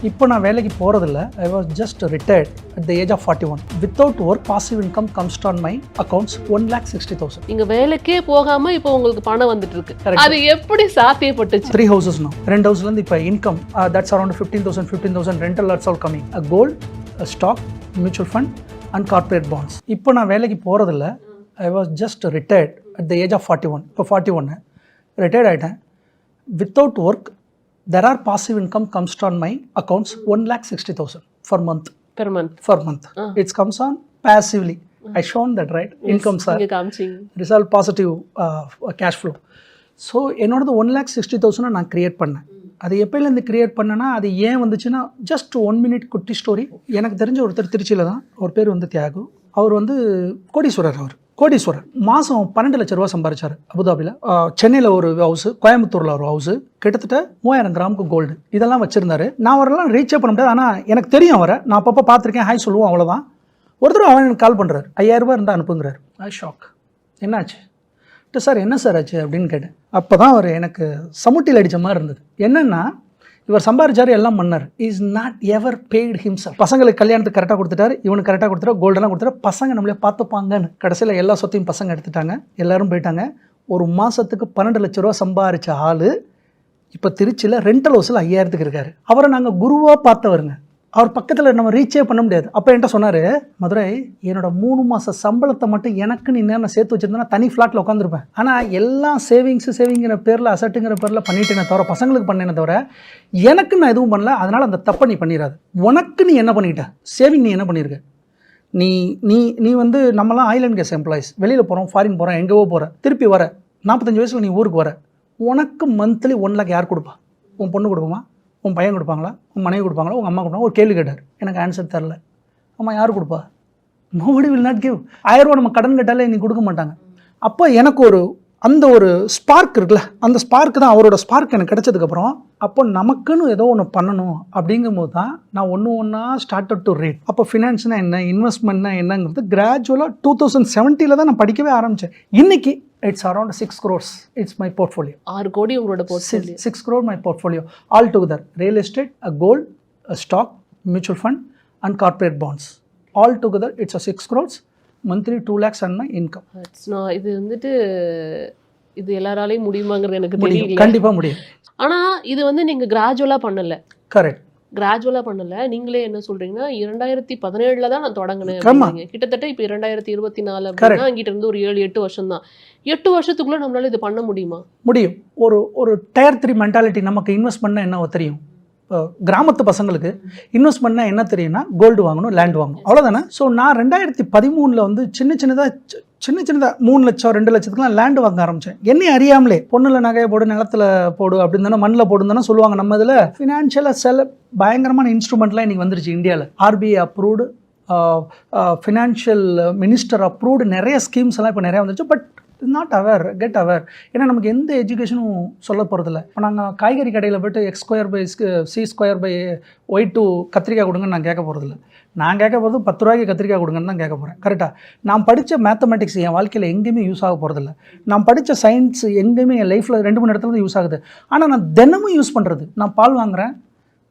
இப்போ நான் வேலைக்கு போகிறதில்ல. I was just retired at the age of 41. Without work passive income comes on my accounts 1,60,000. நீங்க வேலைக்கே போகாம இப்போ உங்களுக்கு பணம் வந்துட்டு இருக்கு. அது எப்படி சாத்தியப்பட்டுச்சு? 3 houses now. 2 houseலேருந்து இப்போ income that's around 15,000 rental also coming. Gold, stock, mutual fund and corporate bonds. இப்போ நான் வேலைக்கு போகிறதில்ல. I was just retired at the age of 41. இப்போ 41 ரிட்டையர்ட் ஆகிட்டேன். Without work there are passive income comes on my accounts 1,60,000 per month. It comes on passively. I shown that, right? Yes, incomes are result positive cash flow. So என்னோடது 1,60,000 நான் create பண்ணேன். அது எப்போலேருந்து create பண்ணேன்னா அது ஏன் வந்துச்சுன்னா just 1 minute குட்டி story. எனக்கு தெரிஞ்ச ஒருத்தர் திருச்சியில் தான், அவர் பேர் வந்து தியாகு. அவர் வந்து கோடீஸ்வரர். மாதம் 12 லட்ச ரூபா சம்பாதிச்சார் அபுதாபியில். சென்னையில் ஒரு ஹவுஸு, கோயம்புத்தூரில் ஒரு ஹவுஸு, கிட்டத்தட்ட 3000 கிராமுக்கு கோல்டு இதெல்லாம் வச்சுருந்தாரு. நான் அவரெல்லாம் ரீச்சே பண்ண முடியாது. ஆனால் எனக்கு தெரியும் அவரை, நான் அப்பப்போ பார்த்துருக்கேன், ஹாய் சொல்லுவோம், அவ்வளோதான். ஒருத்தர் அவன் எனக்கு கால் பண்ணுறாரு, 5000 ரூபா இருந்தால் அனுப்புங்கிறார். ஐ ஷாக். என்னாச்சு சார், என்ன சார் ஆச்சு அப்படின்னு கேட்டேன். அப்போ தான் அவர் எனக்கு சமுட்டியில் அடித்த மாதிரி இருந்தது. என்னென்னா இவர் சம்பாதிச்சாரு, எல்லாம் பண்ணார். Is not ever paid himself. பசங்களுக்கு கல்யாணத்துக்கு கரெக்டாக கொடுத்துட்டாரு, இவனுக்கு கரெக்டாக கொடுத்துட்டாரு, கோல்டெல்லாம் கொடுத்துட்டாரு. பசங்க நம்மளே பார்த்துப்பாங்கன்னு கடைசியில் எல்லா சொத்தையும் பசங்க எடுத்துட்டாங்க, எல்லாரும் போயிட்டாங்க. ஒரு மாதத்துக்கு 12 லட்ச ரூபா சம்பாதிச்ச ஆள் இப்போ திருச்சியில் ரெண்டல் ஹவுஸில் 5000க்கு இருக்காரு. அவரை நாங்கள் குருவாக பார்த்தவருங்க. அவர் பக்கத்தில் நம்ம ரீச்சே பண்ண முடியாது. அப்போ என்கிட்ட சொன்னார், மதுரை என்னோட 3 மாத சம்பளத்தை மட்டும் எனக்கு நீ நேரம் சேர்த்து வச்சிருந்தேன்னா தனி ஃப்ளாட்டில் உட்காந்துருப்பேன். ஆனால் எல்லாம் சேவிங்கிற பேரில், அசட்டுங்கிற பேரில் பண்ணிட்டேனே தவிர, பசங்களுக்கு பண்ணேனே தவிர எனக்கு நான் எதுவும் பண்ணல. அதனால் அந்த தப்பை நீ பண்ணிடாது. உனக்கு நீ என்ன பண்ணிக்கிட்ட, சேவிங் நீ என்ன பண்ணியிருக்க? நீ நீ நீ வந்து நம்மலாம் ஆயில் அண்ட் கேஸ் எம்ப்ளாயிஸ், வெளியில் போகிறோம், ஃபாரின் போகிறோம், எங்கேவோ போகிற, திருப்பி வர 45 வயசில் நீ ஊருக்கு வர. உனக்கு மந்த்லி 1 lakh யார் கொடுப்பா? உன் பொண்ணு கொடுக்குமா, உன் பையன் கொடுப்பாங்களா, உன் மனைவி கொடுப்பாங்களா, உங்கள் அம்மா கொடுப்பாங்க? ஒரு கேள்வி கேட்டார். எனக்கு ஆன்சர் தரல. அம்மா யார் கொடுப்பா? Nobody will not give. 1000 ரூபா நம்ம கடன் கேட்டாலே நீ கொடுக்க மாட்டாங்க. அப்போ எனக்கு அந்த ஒரு ஸ்பார்க் இருக்குல்ல, அந்த ஸ்பார்க் தான் அவரோட ஸ்பார்க் எனக்கு கிடைச்சதுக்கப்புறம், அப்போ நமக்குன்னு ஏதோ ஒன்று பண்ணணும் அப்படிங்கும்போது தான் நான் ஒன்றா ஸ்டார்டட் டு ரீட். அப்போ ஃபினான்ஸ்னா என்ன, இன்வெஸ்ட்மெண்ட்னா என்னங்கிறது கிராஜுவலாக 2017 தான் நான் படிக்கவே ஆரம்பித்தேன். இன்னைக்கு it's around 6 crores. It's my portfolio. 6 கோடி உங்களோட portfolio. 6 crore my portfolio. All together, real estate, a gold, a stock, mutual fund and corporate bonds. All together, it's a 6 crores. Monthly 2 lakhs and my income. இது வந்துட்டு இது எல்லாராலையும் முடியுமாங்கிறது எனக்கு தெரியல. கண்டிப்பாக முடியும். ஆனால் இது வந்து நீங்கள் கிராஜுவலாக பண்ணல. கரெக்ட். கிராஜுவலாக பண்ணல. நீங்களே என்ன சொல்றீங்கன்னா 2017 தான் நான் தொடங்கினேன். கிட்டத்தட்ட இப்போ 2024 அப்படின்னா அங்கிட்ட இருந்து ஒரு 7-8 வருஷம் தான். 8 வருஷத்துக்குள்ள நம்மளால இது பண்ண முடியுமா? முடியும். ஒரு டயர் 3 மென்டாலிட்டி. நமக்கு இன்வெஸ்ட் பண்ண என்ன தெரியும்? கிராமத்து பசங்களுக்கு இன்வெஸ்ட் பண்ண என்ன தெரியும்னா கோல்டு வாங்கணும், லேண்ட் வாங்கணும், அவ்வளோதானே. ஸோ நான் 2013 வந்து சின்ன சின்னதாக 3 லட்சம் 2 லட்சத்துக்குலாம் லேண்டு வாங்க ஆரம்பித்தேன். என்னை அறியாமலே பொண்ணுல நகையை போடு, நிலத்தில் போடு அப்படின்னு தானே, மண்ணில் போடுன்னு தானே சொல்லுவாங்க. நம்ம இதில் ஃபினான்ஷியலாக பயங்கரமான இன்ஸ்ட்ருமெண்ட்லாம் இன்றைக்கி வந்துருச்சு இந்தியாவில். RBI approved, financial minister approved நிறைய ஸ்கீம்ஸ் எல்லாம் இப்போ நிறையா வந்துருச்சு. But not aware, get aware. ஏன்னா நமக்கு எந்த எஜுகேஷனும் சொல்ல போகிறதில்ல. இப்போ நாங்கள் காய்கறி கடையில் போய்ட்டு x²/c²/y2 கத்திரிக்காய் கொடுங்கன்னு நான் கேட்க போகிறதில்ல. நான் கேட்க போகிறது 10 ரூபாய்க்கு கத்திரிக்காய் கொடுங்கன்னு தான் கேட்க போகிறேன். கரெக்டாக. நான் படித்த மேத்தமெட்டிக்ஸ் என் வாழ்க்கையில் எங்கேயுமே யூஸ் ஆக போகிறதில்ல. நான் படித்த சயின்ஸ் எங்கேயுமே என் லைஃப்பில் 2-3 இடத்துல தான் யூஸ் ஆகுது. ஆனால் நான் தினமும் யூஸ் பண்ணுறது, நான் பால் வாங்குகிறேன்,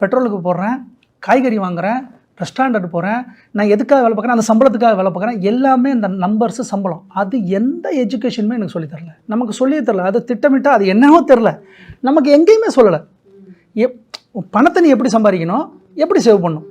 பெட்ரோலுக்கு போடுறேன், காய்கறி வாங்குகிறேன், ரெஸ்டாரண்ட் போகிறேன், நான் எதுக்காக வேலை பார்க்குறேன், அந்த சம்பளத்துக்காக வேலை பார்க்குறேன். எல்லாமே இந்த நம்பர்ஸு, சம்பளம். அது எந்த எஜுகேஷனுமே எனக்கு சொல்லித்தரல. நமக்கு சொல்லியே தரல. அது திட்டமிட்டால் அது என்னவோ தெரில, நமக்கு எங்கேயுமே சொல்லலை. பணத்தை நீ எப்படி சம்பாதிக்கணும், எப்படி சேவ் பண்ணணும்.